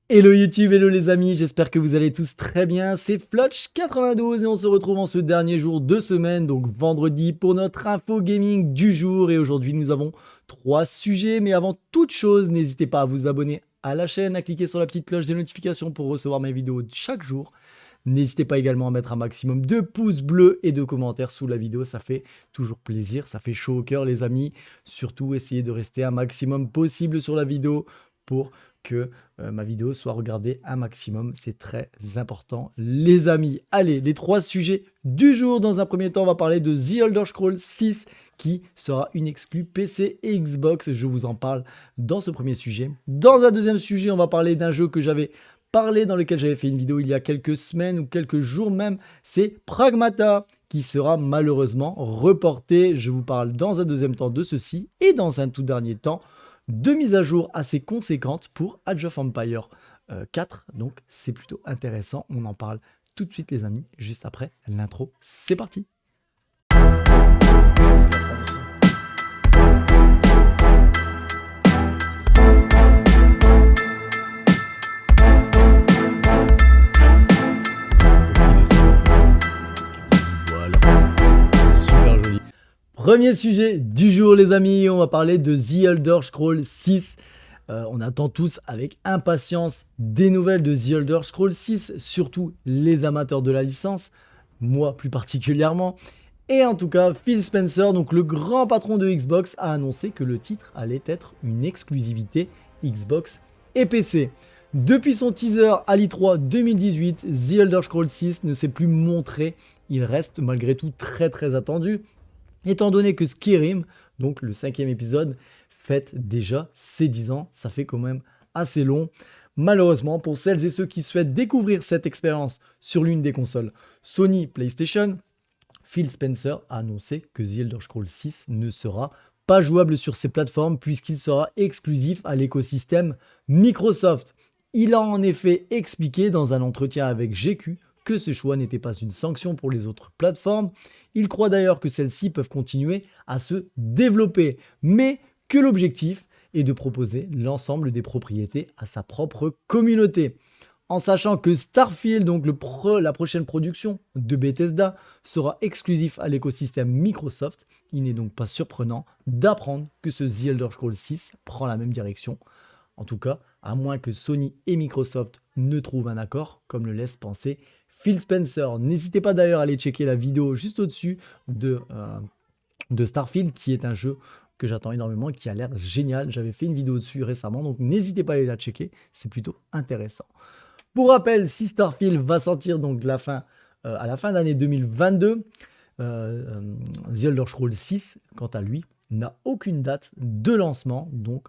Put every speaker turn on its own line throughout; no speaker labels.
Hello YouTube, hello les amis, j'espère que vous allez tous très bien, c'est Flotch92 et on se retrouve en ce dernier jour de semaine, donc vendredi pour notre info gaming du jour et aujourd'hui nous avons 3 sujets, mais avant toute chose, n'hésitez pas à vous abonner à la chaîne, à cliquer sur la petite cloche des notifications pour recevoir mes vidéos chaque jour. N'hésitez pas également à mettre un maximum de pouces bleus et de commentaires sous la vidéo, ça fait toujours plaisir, ça fait chaud au cœur les amis. Surtout essayez de rester un maximum possible sur la vidéo pour que ma vidéo soit regardée un maximum, c'est très important les amis. Allez, les 3 sujets du jour. Dans un premier temps, on va parler de The Elder Scrolls 6 qui sera une exclue PC et Xbox. Je vous en parle dans ce premier sujet. Dans un deuxième sujet, on va parler d'un jeu que j'avais parlé, dans lequel j'avais fait une vidéo il y a quelques semaines ou quelques jours même. C'est Pragmata qui sera malheureusement reporté. Je vous parle dans un deuxième temps de ceci et dans un tout dernier temps de mises à jour assez conséquentes pour Age of Empires 4, donc c'est plutôt intéressant, on en parle tout de suite les amis, juste après l'intro, c'est parti. Premier sujet du jour les amis, on va parler de The Elder Scrolls 6. On attend tous avec impatience des nouvelles de The Elder Scrolls 6, surtout les amateurs de la licence, moi plus particulièrement. Et en tout cas, Phil Spencer, donc le grand patron de Xbox, a annoncé que le titre allait être une exclusivité Xbox et PC. Depuis son teaser à l'E3 2018, The Elder Scrolls 6 ne s'est plus montré, il reste malgré tout très attendu. Étant donné que Skyrim, donc le 5e épisode, fête déjà ses 10 ans, ça fait quand même assez long. Malheureusement, pour celles et ceux qui souhaitent découvrir cette expérience sur l'une des consoles Sony PlayStation, Phil Spencer a annoncé que The Elder Scrolls 6 ne sera pas jouable sur ces plateformes puisqu'il sera exclusif à l'écosystème Microsoft. Il a en effet expliqué dans un entretien avec GQ que ce choix n'était pas une sanction pour les autres plateformes. Il croit d'ailleurs que celles-ci peuvent continuer à se développer, mais que l'objectif est de proposer l'ensemble des propriétés à sa propre communauté. En sachant que Starfield, donc la prochaine production de Bethesda, sera exclusif à l'écosystème Microsoft, il n'est donc pas surprenant d'apprendre que ce The Elder Scrolls 6 prend la même direction. En tout cas, à moins que Sony et Microsoft ne trouvent un accord, comme le laisse penser Phil Spencer. N'hésitez pas d'ailleurs à aller checker la vidéo juste au-dessus de Starfield, qui est un jeu que j'attends énormément, qui a l'air génial. J'avais fait une vidéo dessus récemment, donc n'hésitez pas à aller la checker, c'est plutôt intéressant. Pour rappel, si Starfield va sortir donc à la fin d'année 2022, The Elder Scrolls 6, quant à lui, n'a aucune date de lancement, donc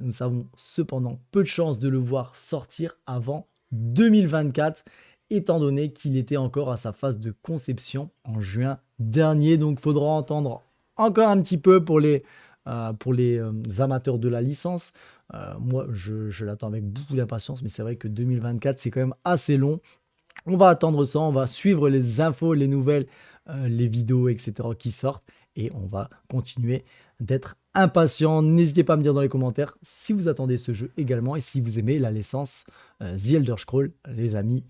nous avons cependant peu de chances de le voir sortir avant 2024, étant donné qu'il était encore à sa phase de conception en juin dernier. Donc, il faudra attendre encore un petit peu pour les amateurs de la licence. Moi, je l'attends avec beaucoup d'impatience, mais c'est vrai que 2024, c'est quand même assez long. On va attendre ça, on va suivre les infos, les nouvelles, les vidéos, etc. qui sortent. Et on va continuer d'être impatient. N'hésitez pas à me dire dans les commentaires si vous attendez ce jeu également et si vous aimez la licence The Elder Scrolls, les amis.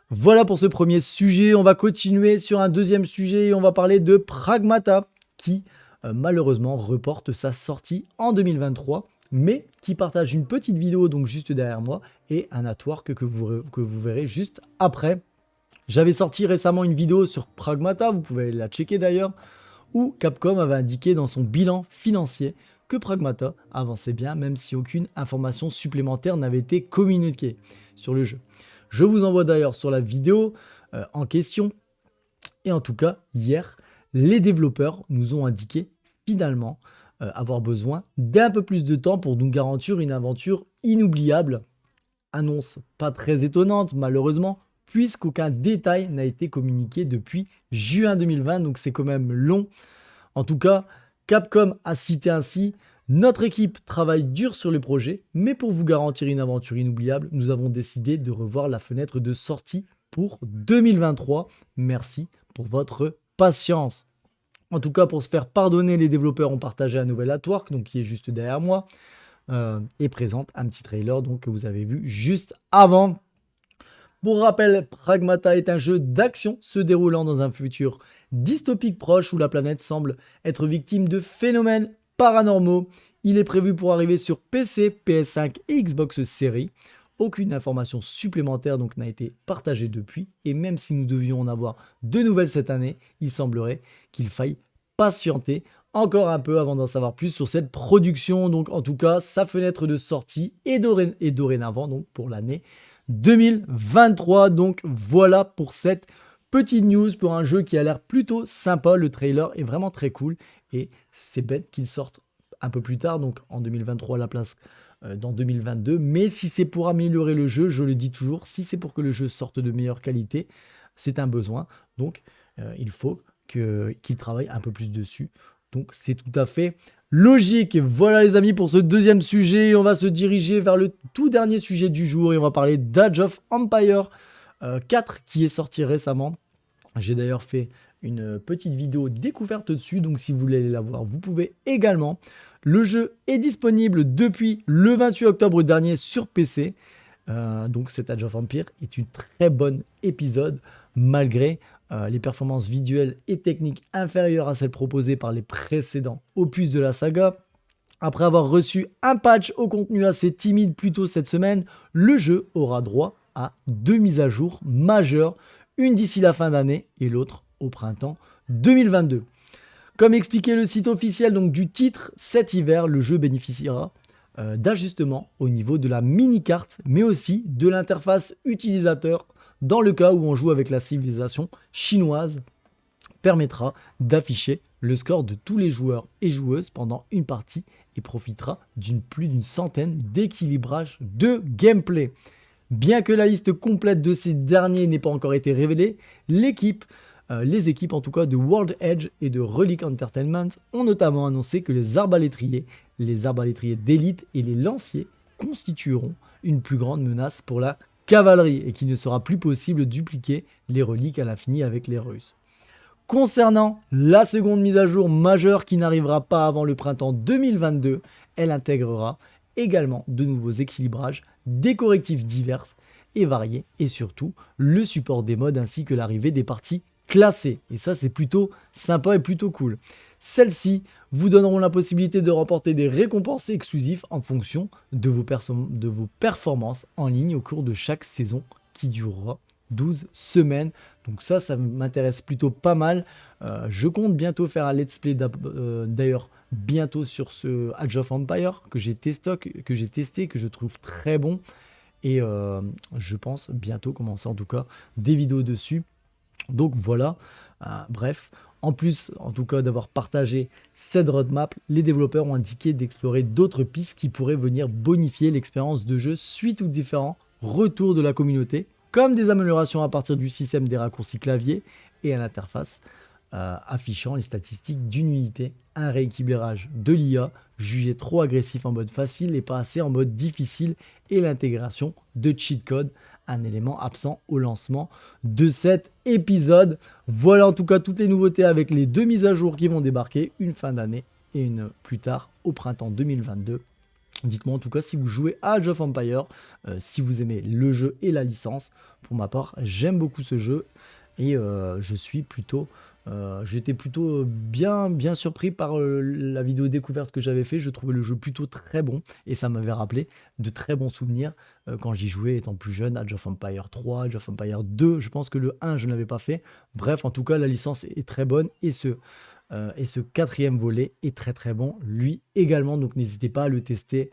Voilà pour ce premier sujet. On va continuer sur un deuxième sujet et on va parler de Pragmata qui malheureusement reporte sa sortie en 2023, mais qui partage une petite vidéo donc juste derrière moi et un artwork que vous verrez juste après. J'avais sorti récemment une vidéo sur Pragmata, vous pouvez la checker d'ailleurs, où Capcom avait indiqué dans son bilan financier que Pragmata avançait bien, même si aucune information supplémentaire n'avait été communiquée sur le jeu. Je vous envoie d'ailleurs sur la vidéo en question. Et en tout cas, hier, les développeurs nous ont indiqué finalement avoir besoin d'un peu plus de temps pour nous garantir une aventure inoubliable. Annonce pas très étonnante malheureusement, puisqu'aucun détail n'a été communiqué depuis juin 2020, donc c'est quand même long. En tout cas, Capcom a cité ainsi: notre équipe travaille dur sur le projet, mais pour vous garantir une aventure inoubliable, nous avons décidé de revoir la fenêtre de sortie pour 2023. Merci pour votre patience. En tout cas, pour se faire pardonner, les développeurs ont partagé un nouvel artwork, donc qui est juste derrière moi, et présente un petit trailer donc, que vous avez vu juste avant. Pour rappel, Pragmata est un jeu d'action se déroulant dans un futur dystopique proche où la planète semble être victime de phénomènes paranormaux. Il est prévu pour arriver sur PC, PS5 et Xbox Series. Aucune information supplémentaire donc n'a été partagée depuis, et même si nous devions en avoir de nouvelles cette année, il semblerait qu'il faille patienter encore un peu avant d'en savoir plus sur cette production. Donc en tout cas, sa fenêtre de sortie est dorénavant donc pour l'année 2023. Donc voilà pour cette petite news pour un jeu qui a l'air plutôt sympa. Le trailer est vraiment très cool et c'est bête qu'il sorte un peu plus tard, donc en 2023 à la place dans 2022. Mais si c'est pour améliorer le jeu, je le dis toujours, si c'est pour que le jeu sorte de meilleure qualité, c'est un besoin. Donc il faut qu'il travaille un peu plus dessus. Donc c'est tout à fait logique. Voilà les amis pour ce deuxième sujet. On va se diriger vers le tout dernier sujet du jour et on va parler d'Age of Empires 4 qui est sorti récemment. J'ai d'ailleurs fait une petite vidéo découverte dessus, donc si vous voulez aller la voir, vous pouvez également. Le jeu est disponible depuis le 28 octobre dernier sur PC. Donc cet Age of Empires est une très bonne épisode malgré les performances visuelles et techniques inférieures à celles proposées par les précédents opus de la saga. Après avoir reçu un patch au contenu assez timide plus tôt cette semaine, le jeu aura droit à 2 mises à jour majeures, une d'ici la fin d'année et l'autre au printemps 2022. Comme expliqué le site officiel donc, du titre, cet hiver, le jeu bénéficiera d'ajustements au niveau de la mini-carte, mais aussi de l'interface utilisateur dans le cas où on joue avec la civilisation chinoise, permettra d'afficher le score de tous les joueurs et joueuses pendant une partie et profitera plus d'une centaine d'équilibrages de gameplay. Bien que la liste complète de ces derniers n'ait pas encore été révélée, les équipes en tout cas de World Edge et de Relic Entertainment ont notamment annoncé que les arbalétriers d'élite et les lanciers constitueront une plus grande menace pour la cavalerie et qu'il ne sera plus possible de dupliquer les reliques à l'infini avec les Russes. Concernant la seconde mise à jour majeure qui n'arrivera pas avant le printemps 2022, elle intégrera également de nouveaux équilibrages, des correctifs divers et variés et surtout le support des modes ainsi que l'arrivée des parties classées. Et ça c'est plutôt sympa et plutôt cool. Celles-ci vous donneront la possibilité de remporter des récompenses exclusives en fonction de vos performances en ligne au cours de chaque saison qui durera 12 semaines. Donc ça m'intéresse plutôt pas mal. Je compte bientôt faire un let's play d'ailleurs bientôt sur ce Age of Empires que j'ai testé, que je trouve très bon. Et je pense bientôt commencer en tout cas des vidéos dessus. Donc voilà, bref. En plus, en tout cas, d'avoir partagé cette roadmap, les développeurs ont indiqué d'explorer d'autres pistes qui pourraient venir bonifier l'expérience de jeu suite aux différents retours de la communauté, comme des améliorations à partir du système des raccourcis clavier et à l'interface affichant les statistiques d'une unité, un rééquilibrage de l'IA jugé trop agressif en mode facile et pas assez en mode difficile et l'intégration de cheat code, un élément absent au lancement de cet épisode. Voilà en tout cas toutes les nouveautés avec les 2 mises à jour qui vont débarquer, une fin d'année et une plus tard au printemps 2022. Dites-moi en tout cas si vous jouez à Age of Empires, si vous aimez le jeu et la licence. Pour ma part, j'aime beaucoup ce jeu et j'étais plutôt bien surpris par la vidéo découverte que j'avais fait. Je trouvais le jeu plutôt très bon et ça m'avait rappelé de très bons souvenirs quand j'y jouais étant plus jeune. Age of Empires 3, Age of Empires 2, je pense que le 1 je ne l'avais pas fait. Bref, en tout cas la licence est très bonne et ce 4e volet est très très bon lui également, donc n'hésitez pas à le tester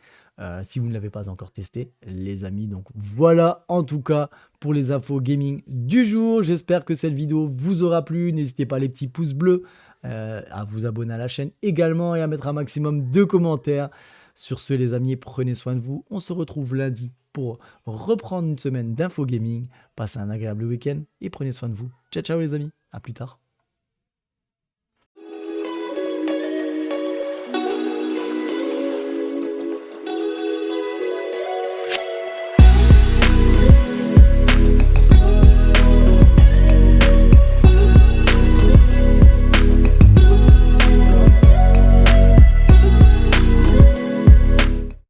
si vous ne l'avez pas encore testé les amis. Donc voilà en tout cas pour les infos gaming du jour. J'espère que cette vidéo vous aura plu. N'hésitez pas les petits pouces bleus, à vous abonner à la chaîne également et à mettre un maximum de commentaires. Sur ce les amis, prenez soin de vous. On se retrouve lundi pour reprendre une semaine d'info gaming. Passez un agréable week-end et prenez soin de vous. Ciao ciao les amis, à plus tard.